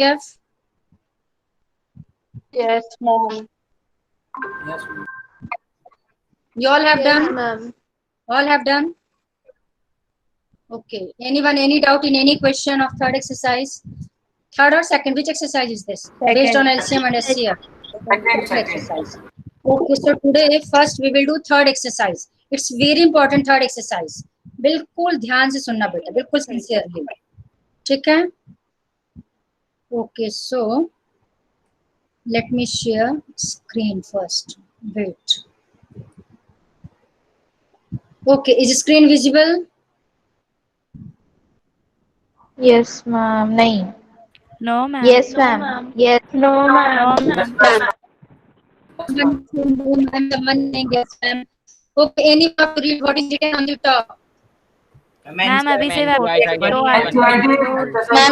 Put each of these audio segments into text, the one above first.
F? Yes, ma'am. Yes, ma'am. You all have done? ma'am. All have done? Okay. Anyone, any doubt in any question of third exercise? Third or second? Which exercise is this? Based on LCM and SCF. Second exercise. Okay, so today first we will do third exercise. It's very important third exercise. बिल्कुल ध्यान से सुनना बेटा, बिल्कुल sincerely, ठीक है? Okay, so let me share screen first. Wait. Okay, is screen visible? Yes, ma'am. Nahi. No, ma'am. Yes, ma'am. Yes. No, ma'am. Someone saying yes, ma'am. Okay, anyone have to read what is written on the top? Ma'am अभी से Ma'am,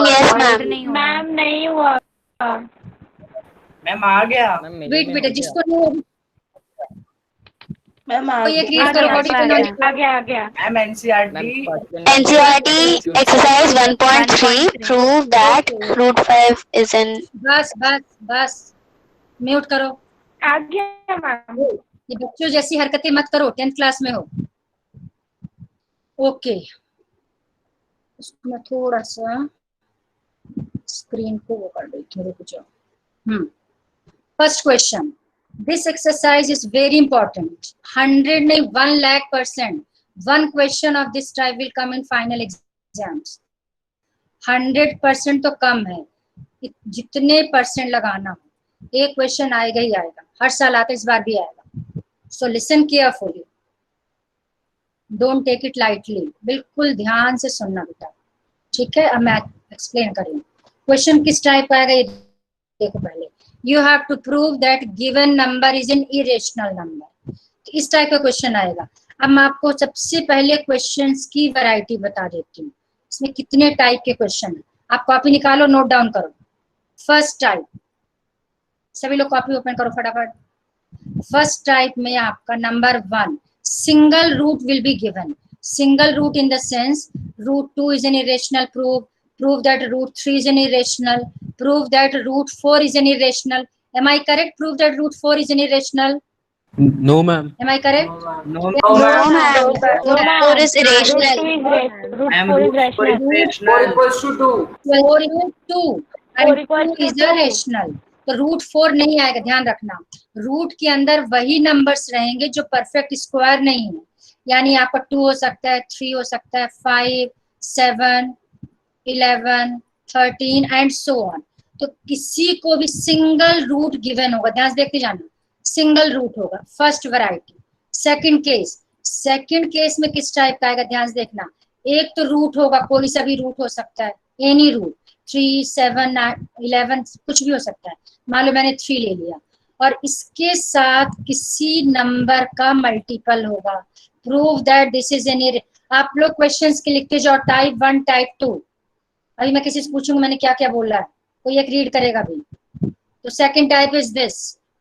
yes, ma'am. Ma'am नहीं हुआ. Ma'am आ गया. Wait बेटा, जिसको नहीं ma'am तो ये क्रिएट करो what is written on the top? आ गया. Ma'am NCERT. NCERT exercise 1.3 prove that root 5 is in. बस म्यूट करो. आ गया मैम. ये बच्चों जैसी हरकतें मत करो, 10th क्लास में हो. ओके, उसमें थोड़ा सा स्क्रीन को वो कर देती हूँ, रुक जाओ. First question. This exercise is very important. 100 नहीं 1,00,000%. One question of this type will come in final exams. 100% तो कम है, जितने परसेंट लगाना हो, एक क्वेश्चन आएगा ही आएगा. हर साल आता है, इस बार भी आएगा. So listen carefully, don't take it lightly. बिल्कुल ध्यान से सुनना बेटा, ठीक है? अब मैं एक्सप्लेन करूँ. क्वेश्चन किस टाइप का आएगा ये देखो. पहले you have to prove that given number is an irrational number. इस टाइप का क्वेश्चन आएगा. अब मैं आपको सबसे पहले क्वेश्चंस की वैरायटी बता देती हूँ. इसमें कितने टाइप के क्वेश्चन है. आप कॉपी निकालो, नोट डाउन करो. फर्स्ट टाइप, सभी लोग कॉपी ओपन करो फटाफट. फर्स्ट टाइप में आपका number 1, single root will be given. Single root in the sense root 2 is an irrational. Prove that root 3 is an irrational. Prove that root 4 is an irrational. Am I correct? Prove that root 4 is an irrational. No, ma'am. Am I correct? No, ma'am. Root 4 is irrational. ma'am. Root 4 is rational. 4 equals 2 and 2 is a rational. तो root 4 नहीं आएगा, ध्यान रखना. Root के अंदर वही numbers रहेंगे जो परफेक्ट स्क्वायर नहीं है. यानी आपका 2 हो सकता है, 3 हो सकता है, 5, 7, 11, 13 एंड सो ऑन. तो किसी को भी सिंगल रूट गिवन होगा, ध्यान से देखते जाना. सिंगल रूट होगा, फर्स्ट वैरायटी. सेकंड केस में किस टाइप का आएगा, ध्यान से देखना. एक तो रूट होगा, कोई सा भी रूट हो सकता है, एनी रूट. 3, 7, 11 कुछ भी हो सकता है. मान लो मैंने 3 ले लिया और इसके साथ किसी नंबर का मल्टीपल होगा. Prove that this is any. आप लोग क्वेश्चंस के लिखते जाओ, टाइप 1, टाइप 2. अभी मैं किसी से पूछूंगा मैंने क्या क्या बोला है, कोई एक रीड करेगा भी. तो second type is this,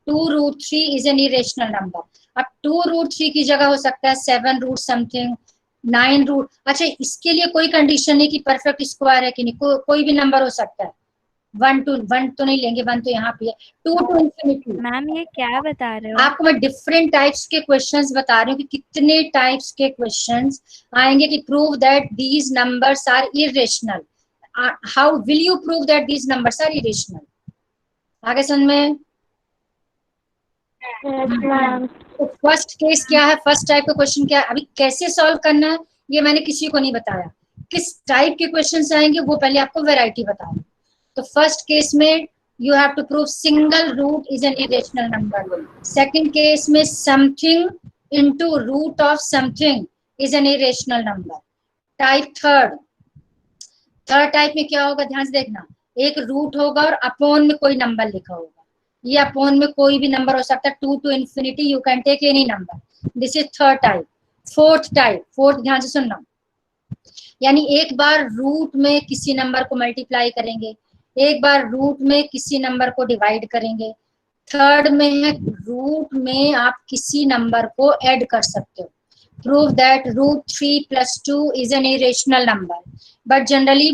2 root 3 is an irrational number. अब 2 रूट 3 की जगह हो सकता है 7 रूट समथिंग, 9 रूट. अच्छा, इसके लिए कोई कंडीशन नहीं कि परफेक्ट स्क्वायर है कि नहीं, कोई भी नंबर हो सकता है. 1 तो नहीं लेंगे, 1 तो यहाँ पे है. 2 to infinity. मैम ये क्या बता रहे हो? आपको मैं डिफरेंट टाइप्स के क्वेश्चंस बता रही हूँ कि कितने टाइप्स के क्वेश्चंस आएंगे कि prove that these numbers are irrational. How will you prove that these numbers are irrational? आगे समझ में? तो फर्स्ट केस क्या है, फर्स्ट टाइप का क्वेश्चन क्या है, अभी कैसे सॉल्व करना है ये मैंने किसी को नहीं बताया. किस टाइप के क्वेश्चंस आएंगे वो पहले आपको वैरायटी बता रही. तो फर्स्ट केस में you have to prove single root is an irrational number. Second case में something into root of something is an irrational number. Type third type में क्या होगा, ध्यान से देखना. एक रूट होगा और अपॉन में कोई नंबर लिखा होगा. ये अपॉन में कोई भी नंबर हो सकता है, 2 to infinity, you can take any number. This is third type. Fourth ध्यान से सुनना. यानी एक बार रूट में किसी नंबर को मल्टीप्लाई करेंगे, एक बार रूट में किसी नंबर को डिवाइड करेंगे. थर्ड में है रूट में आप किसी नंबर को ऐड कर सकते हो. Prove that root 3 + 2 is an irrational number. But generally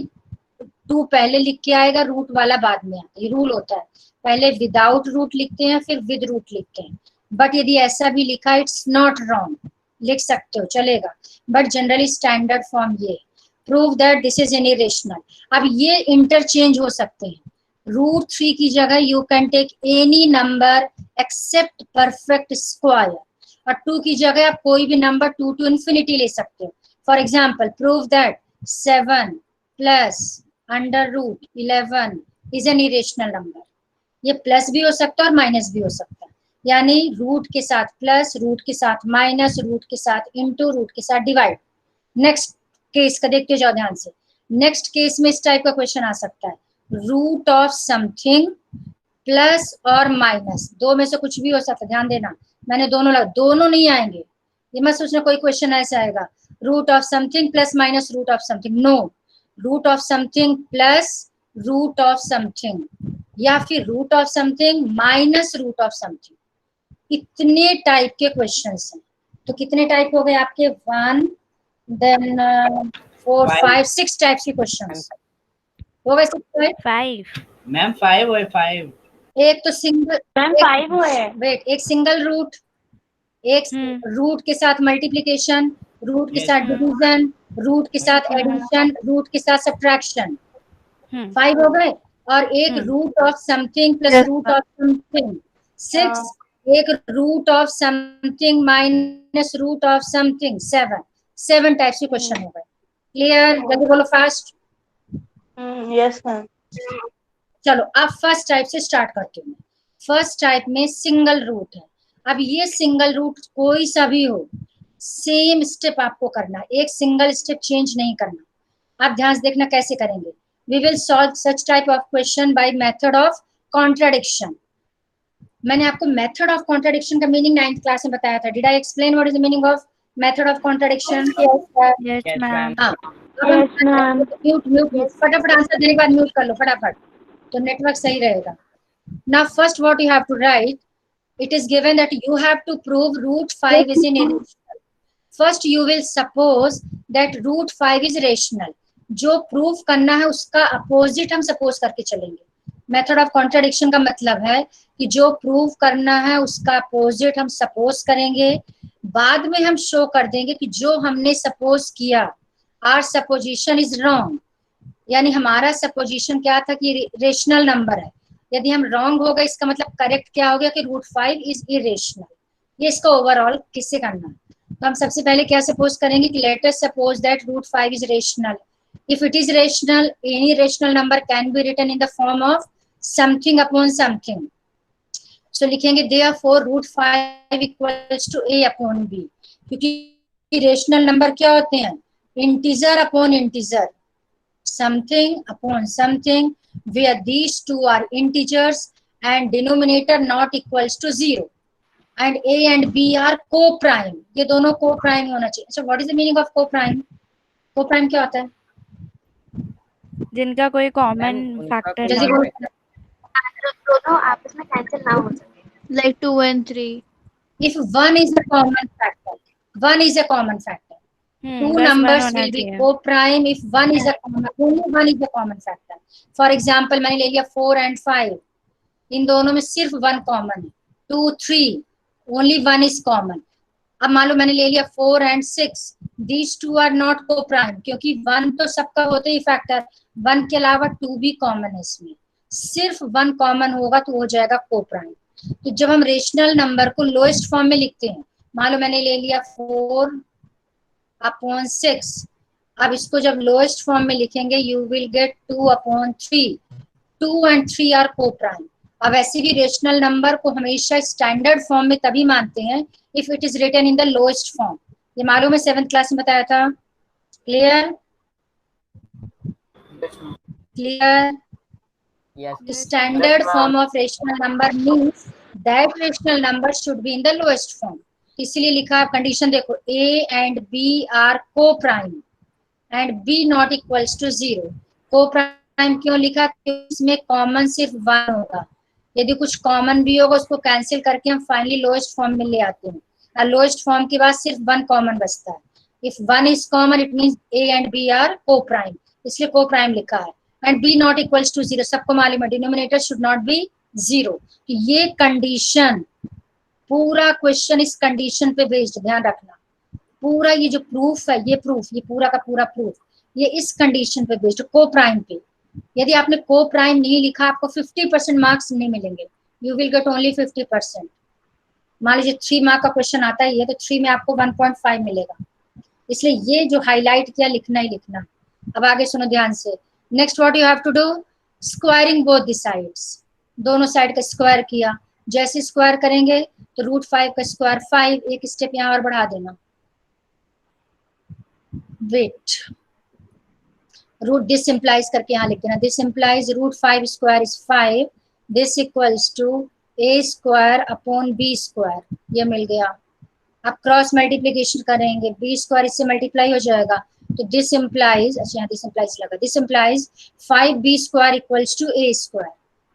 2 पहले लिख के आएगा, रूट वाला बाद में आता है, ये रूल होता है। पहले विदाउट रूट लिखते हैं, फिर विद रूट लिखते हैं। बट यदि ऐसा भी लिखा, इट्स नॉट रॉन्ग, लिख सकते हो, चलेगा। बट जनरली स्टैंडर्ड फॉर्म ये, prove that this is an irrational. अब ये इंटरचेंज हो सकते हैं। √3 की जगह you can take any number except perfect square, और 2 की जगह आप कोई भी नंबर 2 to infinity ले सकते हो। For example, prove that 7 + √11 is an irrational number. ये प्लस भी हो सकता है और माइनस भी हो सकता है, यानी रूट के साथ प्लस, रूट के साथ माइनस, रूट के साथ इंटू, रूट के साथ डिवाइड। नेक्स्ट केस का देखते जाओ ध्यान से। नेक्स्ट केस में इस टाइप का क्वेश्चन आ सकता है, रूट ऑफ समथिंग प्लस और माइनस, दो में से कुछ भी हो सकता है, ध्यान देना, मैंने दोनों नहीं आएंगे, ये मत सोचना कोई क्वेश्चन ऐसा आएगा root of something plus minus root of something, no, root of something plus root of something, या फिर root of something minus root of something. इतने टाइप के क्वेश्चंस हैं। तो कितने टाइप हो गए आपके? 1 देन 4 5 6 टाइप्स के क्वेश्चंस हो गए। 5 मैम 5 हुए 5। एक तो सिंगल, मैम 5 हुए। वेट, एक सिंगल रूट, एक रूट के साथ मल्टीप्लिकेशन, रूट के साथ डिवीजन, रूट के साथ एडिशन, रूट के साथ सब्ट्रैक्शन, 5 हो गए। और एक root of something plus root of something 6, एक root of something minus root of something 7 types के क्वेश्चन हो गए। क्लियर? जल्दी बोलो फास्ट। Yes ma'am. चलो अब फर्स्ट टाइप से स्टार्ट करती हूँ। फर्स्ट टाइप में सिंगल रूट है। अब ये सिंगल रूट कोई सा भी हो, सेम स्टेप आपको करना है, एक सिंगल स्टेप चेंज नहीं करना। आप ध्यान से देखना कैसे करेंगे। We will solve such type of question by method of contradiction. मैंने आपको मेथड ऑफ कॉन्ट्राडिक्शन का मीनिंग 9th क्लास में बताया था। Did I explain what is the meaning of method of contradiction? Yes ma'am. Mute फटाफट answer देने के बाद म्यूट कर लो फटाफट, तो नेटवर्क सही रहेगा। Now first what you have to write, it is given that you have to prove √5 is an irrational. First you will suppose that √5 is rational. जो प्रूव करना है उसका अपोजिट हम सपोज करके चलेंगे। मेथड ऑफ कॉन्ट्राडिक्शन का मतलब है कि जो प्रूव करना है उसका अपोजिट हम सपोज करेंगे, बाद में हम शो कर देंगे कि जो हमने सपोज किया, आवर सपोजिशन इज रॉन्ग, यानी हमारा सपोजिशन क्या था कि रेशनल नंबर है। यदि हम रॉन्ग हो गए, इसका मतलब करेक्ट क्या हो गया कि √5 इज इरेशनल। ये इसका ओवरऑल किससे करना है। तो हम सबसे पहले क्या सपोज करेंगे कि let us suppose that √5 is rational. If it is rational, any rational number can be written in the form of something upon something. So लिखेंगे therefore √5 equals to a upon b, क्योंकि rational number क्या होते हैं? Integer upon integer, something upon something, where these two are integers and denominator not equals to 0, and a and b are co-prime. ये दोनों co-prime होना चाहिए। So what is the meaning of co-prime? Co-prime क्या होता है? जिनका कोई common factor जल्दी ना हो। बोलो। दोनों आपस में कैंसिल ना हो सके, like 2 and 3. If one is a common factor, one is a common factor. Two बस numbers होना will be चाहिए। co-prime if one is a common, only one is a common factor. For example, मैंने ले लिया 4 and 5, इन दोनों में सिर्फ 1 common है। 2 3, ओनली 1 इज कॉमन। अब मान लो मैंने ले लिया 4 and 6, these two are not co-prime, क्योंकि 1 तो सबका होता ही फैक्टर, 1 के अलावा 2 भी कॉमन है, इसमें सिर्फ 1 कॉमन होगा तो हो जाएगा co-prime। तो जब हम रेशनल नंबर को लोएस्ट फॉर्म में लिखते हैं, मान लो मैंने ले लिया 4/6, अब इसको जब लोएस्ट फॉर्म में लिखेंगे you will get 2/3। 2 and 3 are co-prime। अब ऐसे भी रेशनल नंबर को हमेशा स्टैंडर्ड फॉर्म में तभी मानते हैं if it is written in the lowest form. ये मालूम है 7th क्लास में बताया था। Clear? Clear? The standard form of rational number means that rational number should be in the lowest form. इसलिए लिखा है, कंडीशन देखो, a and b are co-prime and b not equals to 0. co-prime क्यों लिखा? क्योंकि इसमें कॉमन सिर्फ 1 होगा। यदि कुछ कॉमन भी होगा उसको कैंसिल करके हम फाइनली लोएस्ट फॉर्म में ले आते हैं, और लोएस्ट फॉर्म के बाद सिर्फ 1 कॉमन बचता है। If 1 is common it means a and b are co-prime, इसलिए co-prime लिखा है। And b not equals to 0, सबको मालूम है डिनोमिनेटर शुड नॉट बी 0। तो ये कंडीशन, पूरा क्वेश्चन इस कंडीशन पे बेस्ड, ध्यान रखना, पूरा ये जो प्रूफ है, ये प्रूफ, ये पूरा का पूरा प्रूफ, ये इस कंडीशन पे बेस्ड, को प्राइम पे। यदि आपने को प्राइम नहीं लिखा, आपको 50% मार्क्स नहीं मिलेंगे, यू विल गेट ओनली 50%। मान लीजिए 3 मार्क का क्वेश्चन आता है ये, तो 3 में आपको 1.5 मिलेगा। इसलिए ये जो हाईलाइट किया, लिखना ही लिखना। अब आगे सुनो ध्यान से। Next what you have to do, squaring both the sides, दोनों साइड का स्क्वायर किया। जैसे स्क्वायर करेंगे तो √5 का स्क्वायर 5, एक स्टेप यहाँ और बढ़ा देना, वेट, रूट दिस इम्प्लाइज करके यहाँ लिख देना, this implies √5 square is 5, this equals to a square upon b square, ये मिल गया। अब क्रॉस मल्टीप्लीकेशन करेंगे, b स्क्वायर इससे मल्टीप्लाई हो जाएगा, तो दिस इम्प्लाइज, अच्छा यहाँ दिस इम्प्लाइज लगा, this implies 5b square equals to a square,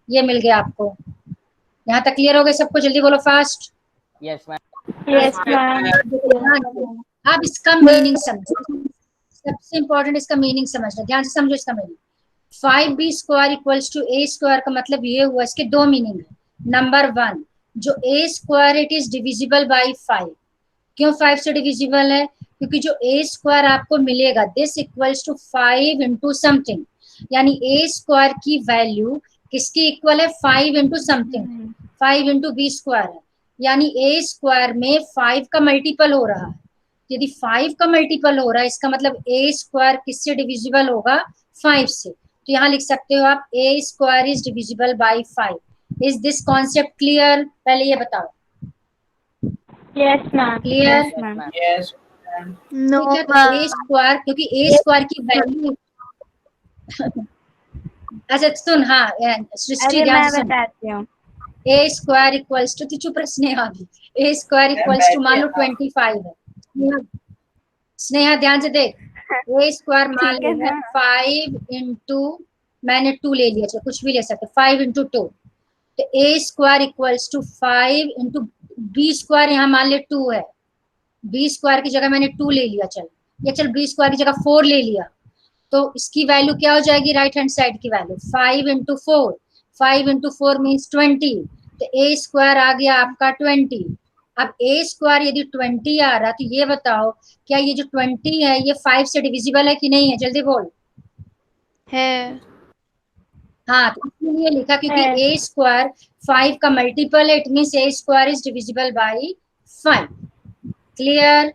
ये मिल गया आपको। यहाँ तक क्लियर हो गए सबको? जल्दी बोलो fast. Yes, ma'am. Yes, ma'am. अब इसका मीनिंग समझो, सबसे इंपॉर्टेंट इसका मीनिंग समझना, ध्यान से समझो इसका meaning. 5b square equals to a square का मतलब ये हुआ, इसके दो मीनिंग है। नंबर 1, जो a square it is divisible by 5। क्यों 5 से डिविजिबल है? क्योंकि जो a स्क्वायर आपको मिलेगा, this equals to 5 into something, यानी a स्क्वायर की वैल्यू किसकी इक्वल है? 5 into something, 5 into b square है, यानी a स्क्वायर में 5 का मल्टीपल हो रहा है। यदि 5 का मल्टीपल हो रहा है, इसका मतलब a स्क्वायर किससे डिविजिबल होगा? 5 से। तो यहाँ लिख सकते हो आप a square is divisible by 5। Is this concept clear? पहले ये बताओ। Yes, ma'am. Clear? Yes, ma'am. Yes, ma'am. No, ठीक है, तो a स्क्वायर, क्योंकि a स्क्वायर की वैल्यू अच्छा सुन, हाँ सृष्टि अरे ध्यान मैं से सुन, बताती हूँ। a स्क्वायर इक्वल्स टू, चुप रह स्नेहा भी, a स्क्वायर इक्वल्स टू मान लो 25 है। स्नेहा ध्यान से देख, a स्क्वायर मान ठीक है लो ना? 5 इंटू, मैंने 2 ले लिया, चलो कुछ भी ले सकते, 5 इंटू 2, तो a square equals to 5 into b square, यहाँ मान ले 2 है, b स्क्वायर की जगह मैंने 2 ले लिया, चल, या चल b स्क्वायर की जगह 4 ले लिया, तो इसकी वैल्यू क्या हो जाएगी? राइट हैंड साइड की वैल्यू 5 इंटू 4, 5 इंटू 4 मीन्स 20, तो a स्क्वायर आ गया आपका 20। अब a स्क्वायर यदि 20 आ रहा, तो ये बताओ क्या ये जो 20 है ये 5 से डिविजिबल है कि नहीं है? जल्दी बोल। है। हाँ, तो इसलिए लिखा क्योंकि है। a स्क्वायर 5 का मल्टीपल है, it means a square is divisible by 5। Clear?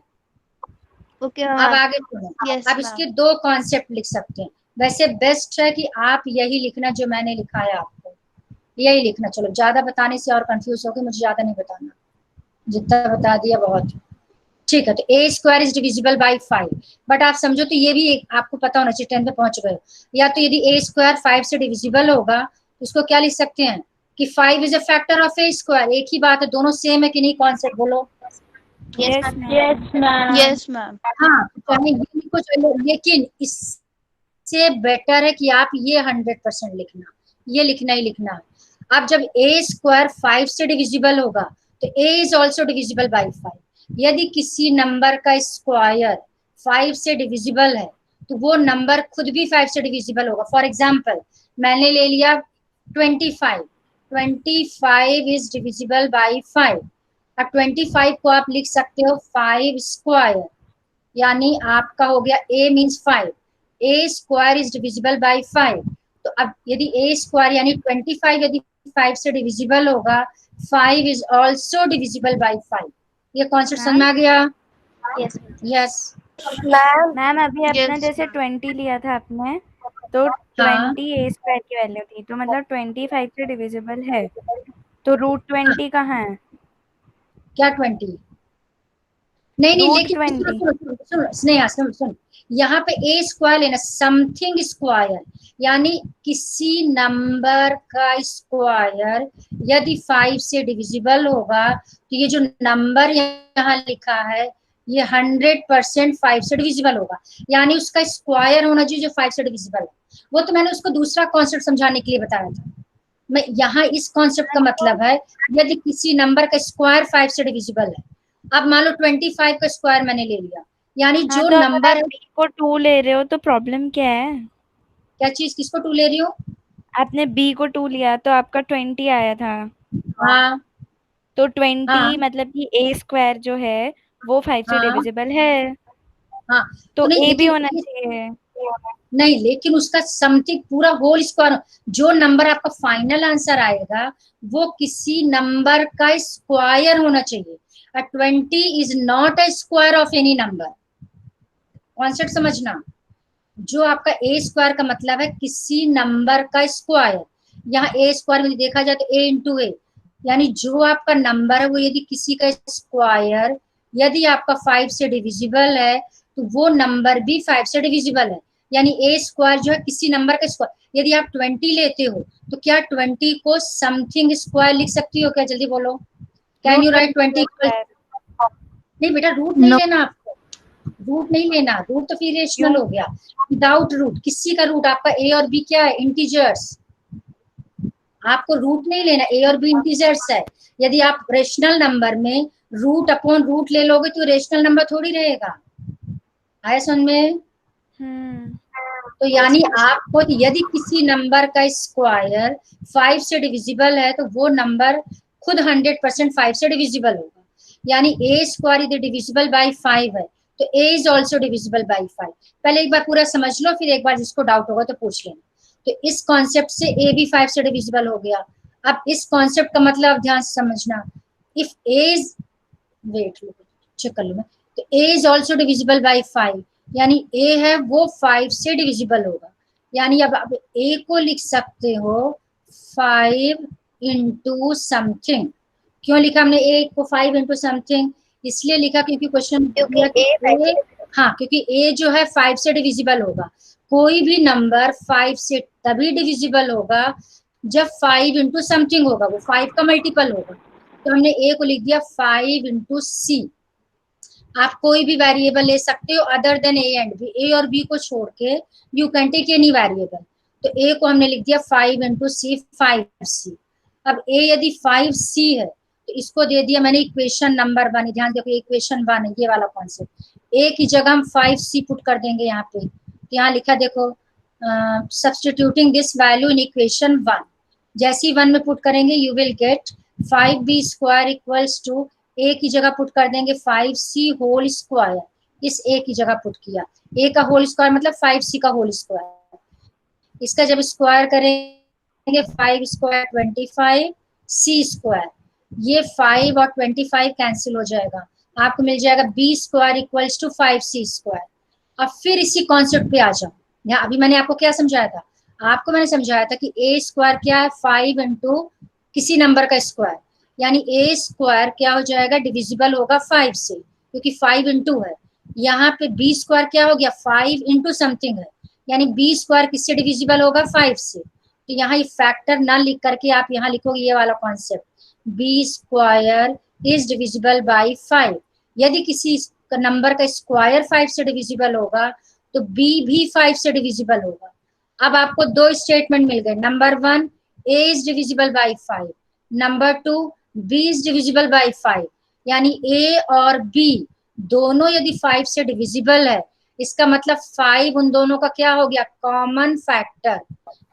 Okay अब मैम। आगे सुनो, Yes, अब इसके 2 कॉन्सेप्ट लिख सकते हैं। वैसे बेस्ट है कि आप यही लिखना जो मैंने लिखाया, आपको यही लिखना। चलो, ज्यादा बताने से और कंफ्यूज होगे, मुझे ज्यादा नहीं बताना, जितना बता दिया बहुत। ठीक है, तो a square is divisible by 5, but आप समझो तो ये भी आपको पता होना चाहिए, 10 पे पहुंच गए, या तो यदि a स्क्वायर 5 से डिविजिबल होगा तो उसको क्या लिख सकते हैं कि 5 is a factor of a square. एक ही बात है, दोनों सेम है कि नहीं? कॉन्सेप्ट बोलो। Yes, Yes, ma'am. ma'am. Yes, ma'am. हाँ, चाहे ये लिखो चलो, लेकिन इससे बेटर है कि आप ये 100% लिखना, ये लिखना ही लिखना है। अब जब a स्क्वायर 5 से डिविजिबल होगा तो a is also divisible by 5। यदि किसी नंबर का स्क्वायर 5 से डिविजिबल है तो वो नंबर खुद भी 5 से डिविजिबल होगा। फॉर एग्जाम्पल मैंने ले लिया 25, 25 इज डिविजिबल बाई 5। अब 25 को आप लिख सकते हो 5 स्क्वायर, यानी आपका हो गया a means 5, a square is divisible by 5। तो अब यदि a स्क्वायर यानी 25 यदि 5 से डिविजिबल होगा, 5 इज ऑल्सो डिविजिबल बाई 5। ये कॉन्सेप्ट समझ में आ गया? Yes. यस। मैम अभी अपने Yes, जैसे ma'am. 20 लिया था आपने, तो हाँ, 20 a स्क्वायर की वैल्यू थी, तो मतलब 25 से डिविजिबल है, तो √20 कहाँ है? क्या 20? नहीं नहीं, लेकिन सुनो √20। सुनो सुनो सुनो स्नेहा, सुनो सुनो, यहाँ पे a स्क्वायर लेना, समथिंग स्क्वायर, यानी किसी नंबर का स्क्वायर यदि 5 से डिविजिबल होगा तो ये जो नंबर यहाँ लिखा है ये 100% 5 से डिविजिबल होगा, यानी उसका स्क्वायर होना चाहिए जो 5 से डिविजिबल है। वो तो मैंने उसको दूसरा कॉन्सेप्ट समझाने के लिए बताया था। मैं यहाँ इस कॉन्सेप्ट का मतलब है यदि किसी नंबर का स्क्वायर 5 से डिविजिबल है, अब मान लो 25 का स्क्वायर मैंने ले लिया, यानी हाँ, जो तो अगर नंबर आप है, b को 2 ले रहे हो तो प्रॉब्लम क्या है? क्या चीज, किसको 2 ले रही हो? आपने बी को 2 लिया तो आपका 20 आया था। हाँ तो हाँ 20 मतलब कि ए स्क्वायर जो है वो 5 से हाँ डिविजिबल है, हाँ। तो तो नहीं ए भी लेकिन होना चाहिए। नहीं, लेकिन उसका समथिंग पूरा होल स्क्वायर, जो नंबर आपका फाइनल आंसर आएगा वो किसी नंबर का स्क्वायर होना चाहिए। 20 is not a square of any number. Concept समझना, जो आपका ए स्क्वायर का मतलब है किसी नंबर का स्क्वायर। यहाँ ए स्क्वायर में देखा जाए तो ए इंटू ए, यानी जो आपका नंबर है वो यदि किसी का स्क्वायर यदि आपका 5 से डिविजिबल है तो वो नंबर भी 5 से डिविजिबल है। यानी ए स्क्वायर जो है किसी नंबर का स्क्वायर। यदि आप 20 लेते हो तो क्या 20 को समथिंग स्क्वायर लिख सकती हो क्या? जल्दी बोलो। Can root you write 20 20 equal? Square. नहीं बेटा, रूट नहीं No. लेना आपको, रूट नहीं लेना, रूट तो फिर रेशनल क्यों? हो गया। विदाउट रूट, किसी का रूट, आपका ए और बी क्या है? इंटीजर्स। आपको रूट नहीं लेना, ए और बी इंटीजर्स है। यदि आप रेशनल नंबर में रूट अपॉन रूट ले लोगे तो रेशनल नंबर थोड़ी रहेगा। आया समझ में? हम्म। तो यानी आपको यदि किसी नंबर का स्क्वायर 5 से डिविजिबल है तो वो नंबर खुद 100% 5 से डिविजिबल होगा। यानी ए स्क्वायर इज डिविजिबल बाय 5 है तो a is also divisible bye 5। पहले एक बार पूरा समझ लो, फिर एक बार जिसको डाउट होगा तो पूछ लेना। तो इस कॉन्सेप्ट से ए भी 5 से डिविजिबल हो गया। अब इस कॉन्सेप्ट का मतलब ध्यान से समझना, if a is, wait check कर लूँ मैं, तो a is also divisible by 5, यानी ए है वो 5 से डिविजिबल होगा। यानी अब आप ए को लिख सकते हो 5 इंटू समथिंग। क्यों लिखा हमने ए को 5 इंटू समथिंग? इसलिए लिखा क्योंकि क्वेश्चन दिया कि ए, हाँ क्योंकि ए जो है 5 से डिविजिबल होगा। कोई भी नंबर 5 से तभी डिविजिबल होगा जब 5 इंटू समथिंग होगा, वो 5 का मल्टीपल होगा। तो हमने ए को लिख दिया 5 इंटू सी। आप कोई भी वेरिएबल ले सकते हो other than a and b, a और बी को छोड़ के you can take any variable. तो ए को हमने लिख दिया 5 इंटू सी, 5c। अब ए यदि 5c है तो इसको दे दिया मैंने इक्वेशन नंबर 1। ध्यान देखो इक्वेशन 1 है ये वाला कॉन्सेप्ट। ए की जगह हम 5c पुट कर देंगे यहाँ पे। तो यहाँ लिखा देखो, substituting this value in equation 1। जैसे ही 1 में पुट करेंगे you will get 5b square equals to, a की जगह पुट कर देंगे 5c होल स्क्वायर। इस ए की जगह पुट किया, ए का होल स्क्वायर मतलब 5c का होल स्क्वायर। इसका जब स्क्वायर करेंगे 5 स्क्वायर 25, c स्क्वायर, ये 5 और 25 कैंसिल हो जाएगा, आपको मिल जाएगा b square equals to 5c square. अब फिर इसी कॉन्सेप्ट पे आ जाओ। यहाँ अभी मैंने आपको क्या समझाया था? आपको मैंने समझाया था कि ए स्क्वायर क्या है? 5 इंटू किसी नंबर का स्क्वायर, यानी ए स्क्वायर क्या हो जाएगा? डिविजिबल होगा 5 से, क्योंकि 5 इंटू है। यहाँ पे बी स्क्वायर क्या हो गया? 5 इंटू समथिंग है, यानी बी स्क्वायर किससे डिविजिबल होगा? 5 से। तो यहाँ ये फैक्टर ना लिख करके आप यहाँ लिखोगे ये वाला concept, b square is divisible by 5। यदि किसी नंबर का स्क्वायर 5 से डिविजिबल होगा तो बी भी 5 से डिविजिबल होगा। अब आपको दो स्टेटमेंट मिल गए, number 1 a is divisible by 5, number 2 b is divisible by 5। यानी ए और बी दोनों यदि 5 से डिविजिबल है, इसका मतलब 5 उन दोनों का क्या हो गया? Common factor.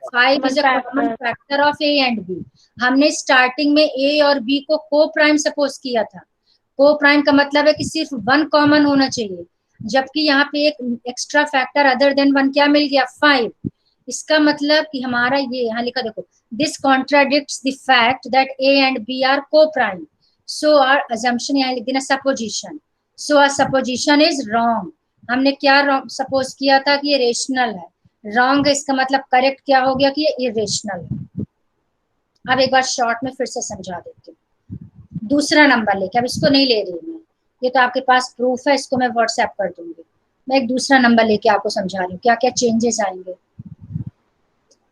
5 is a common factor of a and b. हमने स्टार्टिंग में ए और बी को को प्राइम सपोज किया था। को प्राइम का मतलब है कि सिर्फ 1 कॉमन होना चाहिए, जबकि यहाँ पे एक एक्स्ट्रा फैक्टर अदर देन 1 क्या मिल गया? 5। इसका मतलब कि हमारा ये यहाँ लिखा देखो, this contradicts the fact that a and b are coprime, so our assumption, यहाँ लिख देना supposition, so our supposition is wrong. हमने क्या सपोज किया था कि ये रेशनल है, रॉन्ग है इसका मतलब करेक्ट क्या हो गया कि ये इरेशनल है। अब एक बार शॉर्ट में फिर से समझा देती हूँ। दूसरा नंबर लेके, अब इसको नहीं ले रही मैं, ये तो आपके पास प्रूफ है, इसको मैं व्हाट्सएप कर दूंगी। मैं एक दूसरा नंबर लेके आपको समझा रही हूँ क्या क्या चेंजेस आएंगे।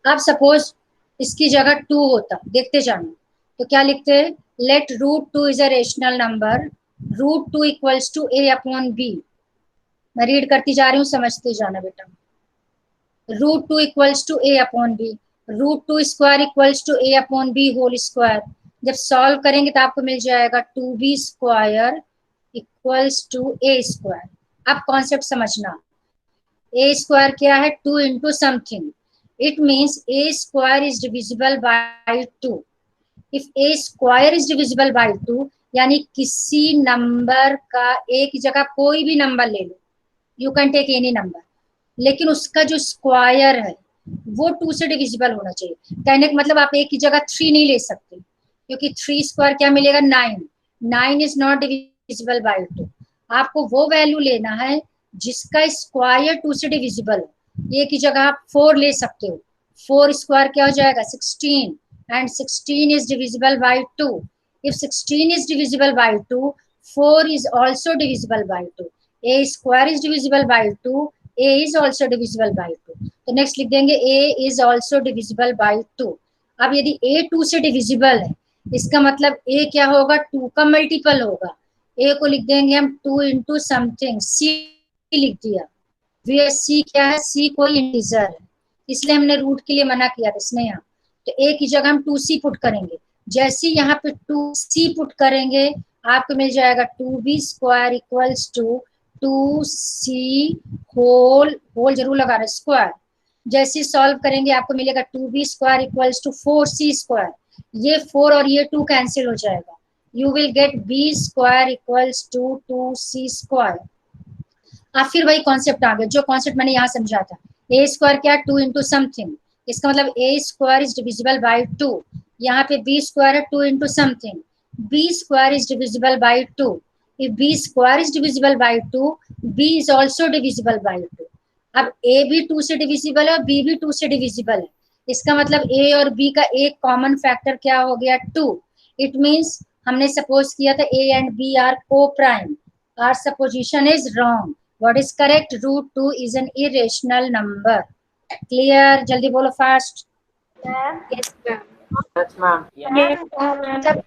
अब सपोज इसकी जगह 2 होता, देखते जाना, तो क्या लिखते हैं? Let √2 is a rational number, √2 equals to a upon b। मैं रीड करती जा रही हूँ, समझते जाना बेटा। √2 equals to a upon b, √2 square equals to a upon b whole square. जब सॉल्व करेंगे तो आपको मिल जाएगा 2b square equals to a square. अब कॉन्सेप्ट समझना, a स्क्वायर क्या है? 2 into something, It means a square is divisible by 2. If a square is divisible by 2, यानी किसी नंबर का एक जगह कोई भी नंबर ले लो, you can take any number, लेकिन उसका जो स्क्वायर है वो 2 से डिविजिबल होना चाहिए। कहने का मतलब आप एक की जगह 3 नहीं ले सकते, क्योंकि 3 स्क्वायर क्या मिलेगा 9, 9 इज नॉट डिविजिबल बाय 2। आपको वो वैल्यू लेना है जिसका स्क्वायर 2 से डिविजिबल है। एक की जगह आप 4 ले सकते हो, 4 स्क्वायर क्या हो जाएगा 16, and 16 is divisible by 2. If 16 is divisible by 2, 4 is also divisible by 2. A square is divisible by 2, A is also divisible by 2. तो नेक्स्ट लिख देंगे A is also divisible by 2. अब यदि A 2 से डिविजिबल है, इसका मतलब A क्या होगा 2 का मल्टीपल होगा। A को लिख देंगे हम 2 इंटू समथिंग, C लिख दिया। C क्या है, C कोई इंटीजर है, इसलिए हमने रूट के लिए मना किया था इसने यहाँ। तो ए की जगह हम 2c पुट करेंगे। जैसे यहाँ पे 2c पुट करेंगे आपको मिल जाएगा 2b square equals to 2c whole, whole जरूर लगा रहे स्क्वायर। जैसे सॉल्व करेंगे आपको मिलेगा 2b square equals to 4c square. ये 4 और ये 2 कैंसिल हो जाएगा, you will get b square equals to 2c square. अब फिर वही कॉन्सेप्ट आ गया जो कॉन्सेप्ट मैंने यहाँ समझा था। ए स्क्वायर क्या 2 इंटू समथिंग, इसका मतलब a square is divisible by 2। यहाँ पे बी स्क्वायर है 2 into something, b square is divisible by 2। If b square is divisible by 2, b is also divisible by 2। अब ए भी 2 से डिविजिबल है और बी भी 2 से डिविजिबल है, इसका मतलब ए और बी का एक कॉमन फैक्टर क्या हो गया 2। इट मीन्स हमने सपोज किया था a and b are coprime, our supposition is wrong. What is correct? Root 2 is an irrational number. Clear? जल्दी बोलो fast. Yes, ma'am. Yes, ma'am.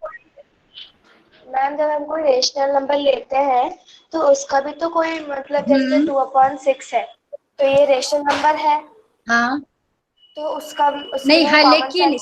Ma'am जब हम कोई रेशनल नंबर लेते हैं तो उसका भी तो कोई मतलब जैसे 2/6 है, तो ये रेशनल नंबर है, हाँ तो उसका नहीं है, लेकिन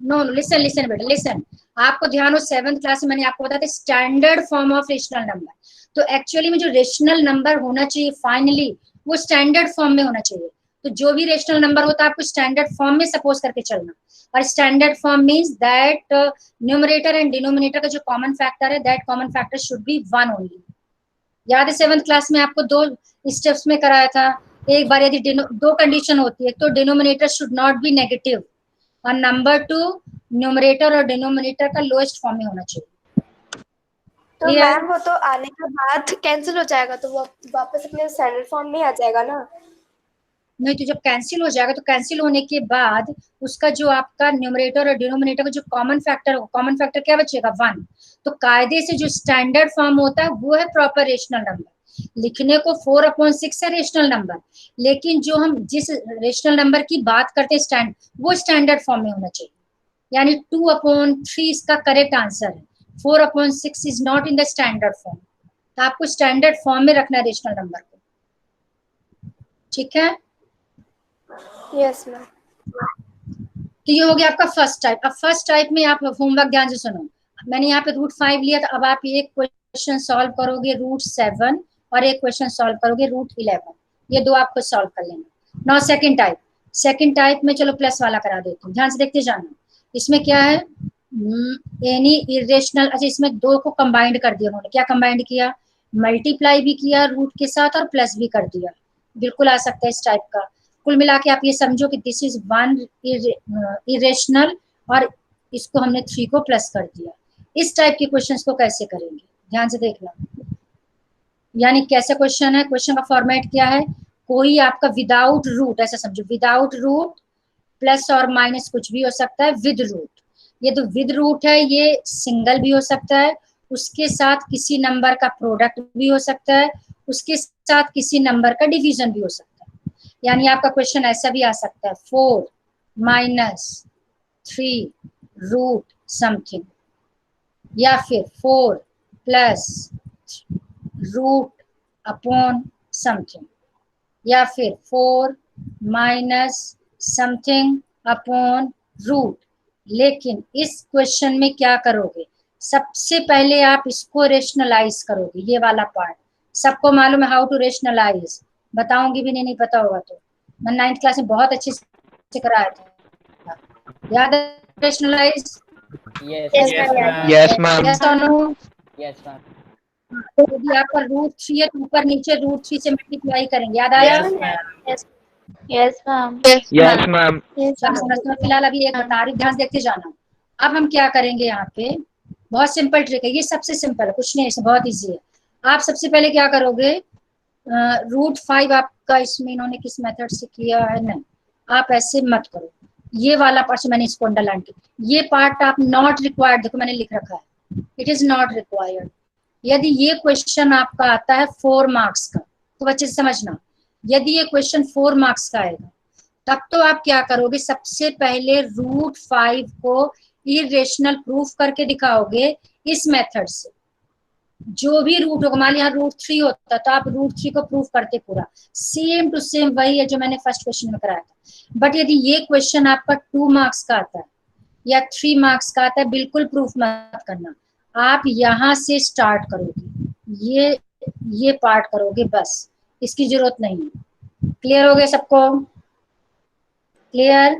नो लिसन लिसन बेटा लिसन, आपको ध्यान हो 7th क्लास में मैंने आपको बताया था standard form of rational number. तो एक्चुअली में जो रेशनल नंबर होना चाहिए फाइनली वो स्टैंडर्ड फॉर्म में होना चाहिए। तो जो भी रेशनल नंबर होता है आपको स्टैंडर्ड फॉर्म में सपोज करके चलना, और standard form means that numerator and denominator का जो कॉमन फैक्टर है that common factor should be 1 only. याद है 7th क्लास में आपको 2 स्टेप्स में कराया था। एक बार यदि 2 कंडीशन होती है तो denominator should not be negative, और नंबर 2 न्यूमरेटर और डिनोमिनेटर का लोएस्ट फॉर्म में होना चाहिए। तो मैम वो तो आने के बाद कैंसिल हो जाएगा, तो वो वापस अपने स्टैंडर्ड फॉर्म में आ जाएगा ना? नहीं, तो जब कैंसिल हो जाएगा तो कैंसिल होने के बाद उसका जो आपका न्यूमरेटर और डिनोमिनेटर का जो कॉमन फैक्टर होगा, कॉमन फैक्टर क्या बचेगा 1। तो कायदे से जो स्टैंडर्ड फॉर्म होता है वो है प्रॉपर रेशनल नंबर। लिखने को 4/6 है रेशनल नंबर, लेकिन जो हम जिस रेशनल नंबर की बात करते हैं वो स्टैंडर्ड फॉर्म में होना चाहिए, यानी 2/3 इसका करेक्ट आंसर है। 4/6 is not in the standard form, तो आपको स्टैंडर्ड फॉर्म में रखना है रेशनल नंबर को, ठीक है? Yes ma'am. तो ये हो गया आपका फर्स्ट टाइप। अब फर्स्ट टाइप में आप होमवर्क ध्यान से सुनो, मैंने यहाँ पे √5 लिया, तो अब आप एक क्वेश्चन सॉल्व करोगे √7 और एक क्वेश्चन सॉल्व करोगे √11, ये 2 आपको सॉल्व कर लेना। नाउ सेकंड टाइप में चलो प्लस वाला करा देती हूँ, ध्यान से देखते जाना। इसमें क्या है एनी इरेशनल, अच्छा इसमें 2 को कंबाइंड कर दिया उन्होंने, क्या कंबाइंड किया, मल्टीप्लाई भी किया रूट के साथ और प्लस भी कर दिया, बिल्कुल आ सकता है इस टाइप का। कुल मिला के आप ये समझो कि दिस इज 1 इरेशनल और इसको हमने 3 को प्लस कर दिया। इस टाइप के क्वेश्चंस को कैसे करेंगे ध्यान से देखना, यानी कैसे क्वेश्चन है, क्वेश्चन का फॉर्मेट क्या है, कोई आपका विदाउट रूट, ऐसा समझो विदाउट रूट प्लस और माइनस कुछ भी हो सकता है, विद रूट। ये तो विद रूट है, ये सिंगल भी हो सकता है, उसके साथ किसी नंबर का प्रोडक्ट भी हो सकता है, उसके साथ किसी नंबर का डिवीजन भी हो सकता है। यानी आपका क्वेश्चन ऐसा भी आ सकता है 4 - 3 रूट समथिंग, या फिर 4 प्लस रूट अपॉन समथिंग, या फिर 4 माइनस समथिंग अपॉन रूट। लेकिन इस क्वेश्चन में क्या करोगे, सबसे पहले आप इसको रेशनलाइज करोगे, ये वाला पार्ट सबको मालूम है हाउ टू रेशनलाइज, बताऊंगी भी नहीं पता होगा तो। मैं 9th क्लास में बहुत अच्छे से कराया था, याद है? Rationalise Yes. Yes, ma'am. Yes, ma'am. Yes और नो? Yes, ma'am. तो यदि आपका √3 है तो ऊपर नीचे √3 से मल्टीप्लाई करेंगे, याद आया? Yes. Yes, ma'am. Yes, ma'am. Yes, सब समझते हो? फिलहाल अभी एक बता रही, ध्यान देखते जाना। अब हम क्या करेंगे यहाँ पे, बहुत सिंपल ट्रिक है, ये सबसे सिंपल है, कुछ नहीं, इसमें बहुत इजी है। आप सबसे पहले क्या करोगे, √5 आपका इसमें इन्होंने किस मेथड से किया है, नहीं, आप ऐसे मत करो, ये वाला पार्ट मैंने इसको अंडरलाइन किया, ये पार्ट आप नॉट रिक्वायर्ड, देखो मैंने लिख रखा है, इट इज नॉट रिक्वायर्ड। यदि ये क्वेश्चन आपका आता है 4 मार्क्स का, तो बच्चे समझना, यदि ये क्वेश्चन 4 मार्क्स का आएगा, तब तो आप क्या करोगे, सबसे पहले √5 को इरेशनल प्रूफ करके दिखाओगे इस मेथड से। जो भी रूट होगा, मान लिया √3 होता तो आप √3 को प्रूफ करते पूरा, सेम टू सेम वही है जो मैंने फर्स्ट क्वेश्चन में कराया था। बट यदि ये क्वेश्चन आपका 2 मार्क्स का आता है या 3 मार्क्स का आता है, बिल्कुल प्रूफ मत करना, आप यहाँ से स्टार्ट करोगे, ये पार्ट करोगे, बस इसकी जरूरत नहीं है। क्लियर हो गया सबको? क्लियर?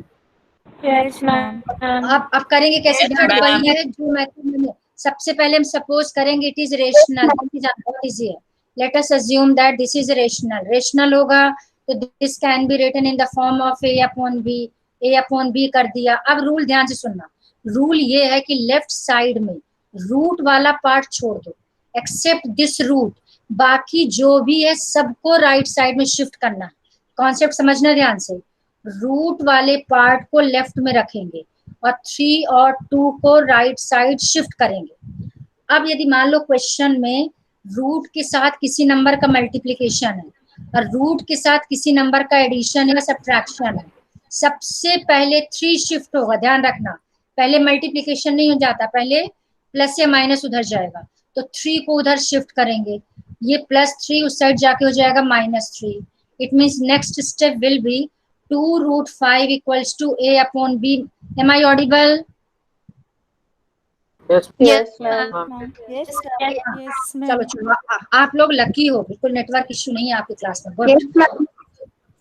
Yes, ma'am. आप करेंगे कैसे? वही है जो मैंने सबसे पहले हम सपोज करेंगे इट इज रेशनल, बहुत इजी है। Let us assume that this is rational, रेशनल होगा तो this can be written in the form of a upon b कर दिया। अब रूल ध्यान से सुनना, रूल ये है कि लेफ्ट साइड में रूट वाला पार्ट छोड़ दो, एक्सेप्ट दिस रूट, बाकी जो भी है सबको राइट साइड में शिफ्ट करना है। कॉन्सेप्ट समझना ध्यान से, रूट वाले पार्ट को लेफ्ट में रखेंगे और 3 और 2 को राइट साइड शिफ्ट करेंगे। अब यदि मान लो क्वेश्चन में रूट के साथ किसी नंबर का मल्टीप्लिकेशन है और रूट के साथ किसी नंबर का एडिशन या सब्ट्रैक्शन है, सबसे पहले 3 शिफ्ट होगा, ध्यान रखना, पहले मल्टीप्लिकेशन नहीं हो जाता, पहले प्लस या माइनस उधर जाएगा, तो 3 को उधर शिफ्ट करेंगे, ये +3 उस साइड जाके हो जाएगा -3। It means next step will be 2√5 equals to a upon b. Am I audible? Yes, ma'am. Yes, चलो चलो, आप लोग लकी हो, बिल्कुल नेटवर्क इश्यू नहीं है आपकी क्लास में। Yes, ma'am.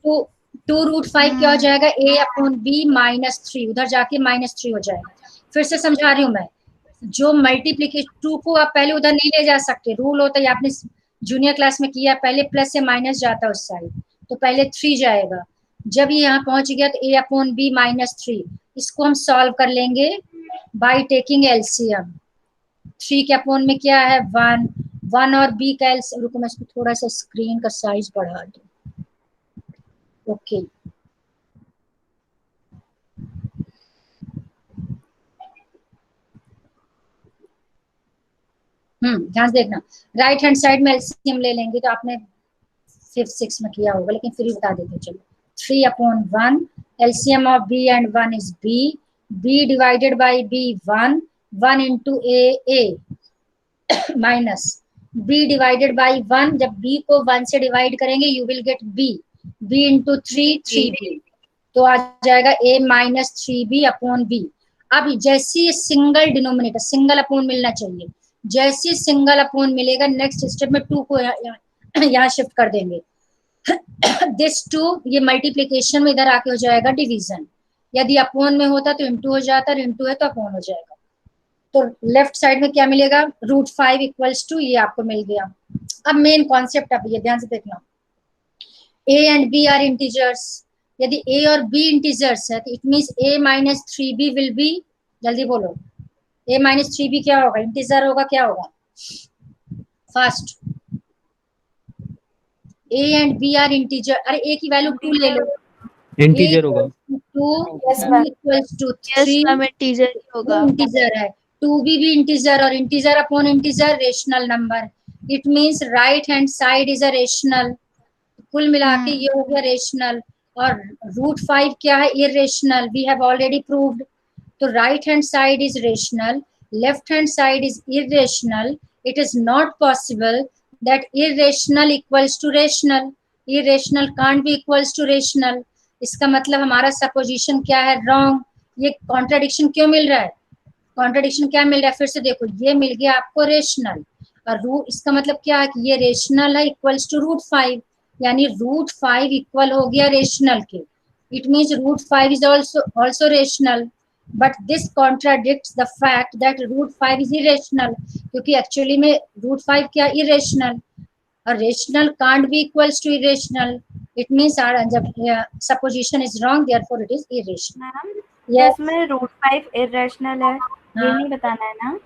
तो 2√5 क्या हो जाएगा, a upon b -3, उधर जाके -3 हो जाएगा। फिर से समझा रही हूँ मैं, जो मल्टीप्लीकेशन 2 को आप पहले उधर नहीं ले जा सकते, रूल होता है, आपने जूनियर क्लास में किया, पहले प्लस से माइनस जाता है उस साइड, तो पहले 3 जाएगा, जब ये यहाँ पहुंच गया तो a अपॉन b -3, इसको हम सॉल्व कर लेंगे बाय टेकिंग एलसीएम। 3 के अपॉन में क्या है 1 और b का एलसीएम, रुको मैं इसको थोड़ा सा स्क्रीन का साइज बढ़ा दूं, ओके। ध्यान से देखना, राइट हैंड साइड में एलसीएम ले लेंगे, तो आपने 5th 6th में किया होगा, लेकिन फिर भी बता देते चलो। 3 upon 1, LCM of b and 1 is b divided by b 1 into a minus b divided by 1, जब b को 1 से डिवाइड करेंगे you will get b into 3b, तो आ जाएगा a minus 3b upon b। अब जैसे सिंगल डिनोमिनेटर, सिंगल अपॉन मिलना चाहिए, जैसे सिंगल अपॉन मिलेगा नेक्स्ट स्टेप में 2 को यहाँ शिफ्ट कर देंगे, दिस 2 ये मल्टीप्लिकेशन में इधर आके हो जाएगा डिवीजन, यदि अपॉन में होता तो इनटू हो जाता, और इनटू है तो अपॉन हो जाएगा। तो लेफ्ट साइड में क्या मिलेगा, √5 इक्वल्स टू, ये आपको मिल गया। अब मेन कॉन्सेप्ट अब ये ध्यान से देखना, a and b are integers, यदि a और b इंटीजर्स है तो it means a minus 3b will be, जल्दी बोलो, a minus 3b क्या होगा, इंटीजर होगा, क्या होगा, fast, a and b are integer, अरे a की वैल्यू 2 ले लो, इंटीजर होगा, 2 इक्वल्स टू 3, इंटीजर होगा, इंटीजर है, 2b भी इंटीजर, और integer upon integer rational number, it means right hand side is a rational, कुल मिला के ये हो गया रेशनल, और √5 क्या है, irrational, we have already proved. तो right hand side is rational, left hand side is irrational, it is not possible that irrational equals to rational, irrational can't be equals to rational। इसका मतलब हमारा supposition क्या है, wrong. ये contradiction क्यों मिल रहा है, कॉन्ट्राडिक्शन क्या मिल रहा है, फिर से देखो, ये मिल गया आपको रेशनल, और इसका मतलब क्या है कि ये रेशनल है इक्वल्स टू √5, यानी रूट 5 इक्वल हो गया रेशनल के. It means root 5 is also rational, but this contradicts the fact that root 5 is irrational, क्योंकि एक्चुअली में रूट 5 क्या इरेशनल, और rational can't be equals to irrational. It means our जब supposition is wrong, therefore it is irrational. Ma'am Yes. इसमें root 5 irrational है, ये हाँ. नहीं बताना है ना.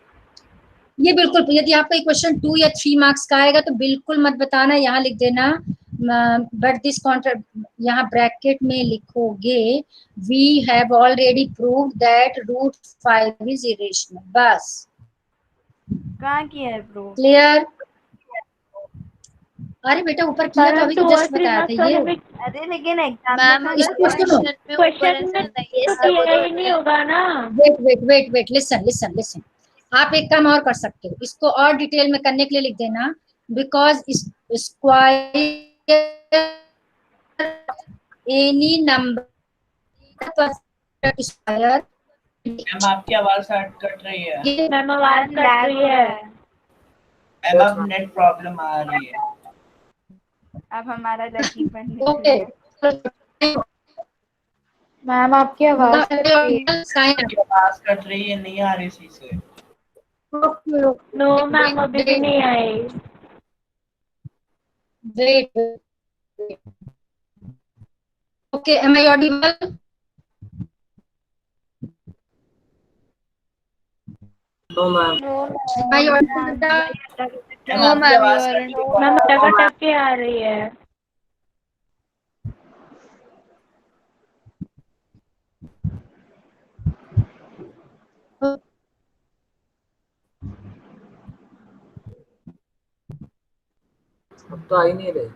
ये बिल्कुल, यदि आपका क्वेश्चन 2 या 3 मार्क्स का आएगा तो बिल्कुल मत बताना, यहाँ लिख देना बट दिस कॉन्ट्रैक्ट, यहाँ ब्रैकेट में लिखोगे we have already proved that root 5 is irrational, बस. कहाँ किया है प्रूव? क्लियर? अरे बेटा ऊपर किया तो अभी तो जस्ट बताया था ये. अरे लेकिन एग्जाम मैम में अगर इसको सुनो. क्वेश्चन में ये सब नहीं होगा ना. Wait listen listen listen. आप एक काम और कर सकते हो, इसको और डिटेल में करने के लिए लिख देना because square any number square. Ma'am आपकी आवाज कट रही है. मैम आवाज कट रही है. मैम अब नेट प्रॉब्लम आ रही है. अब हमारा लकी पन ओके. मैम आपकी आवाज कट रही है. आपकी आवाज कट रही है, नहीं आ रही सही से. नो मैम अभी भी नहीं आई. Wait. Okay, am I audible? No ma'am. Am I audible? Ma'am आपकी आवाज कट रही है. मैम अटक के आ रही है. अब तो आ ही नहीं रही.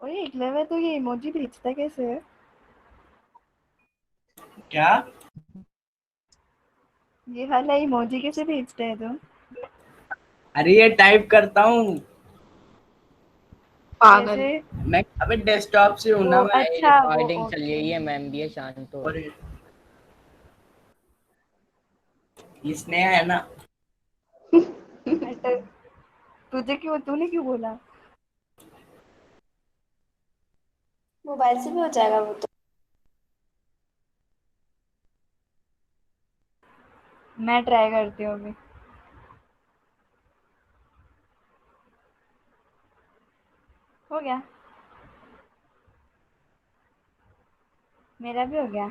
ओए एकलव्य तो ये इमोजी भेजता कैसे है? क्या? ये वाला इमोजी कैसे भेजता है तुम? अरे ये टाइप करता हूँ कैसे? मैं. अबे डेस्कटॉप से हूँ ना वो मैं. अच्छा वो रिकॉर्डिंग चल ओके. रही है, मैम भी है, शांत हो. और ये स्नेहा है ना. अच्छा, तूने क्यों बोला? मोबाइल से भी हो जाएगा वो तो. मैं ट्राई करती हूँ अभी. हो गया, मेरा भी हो गया.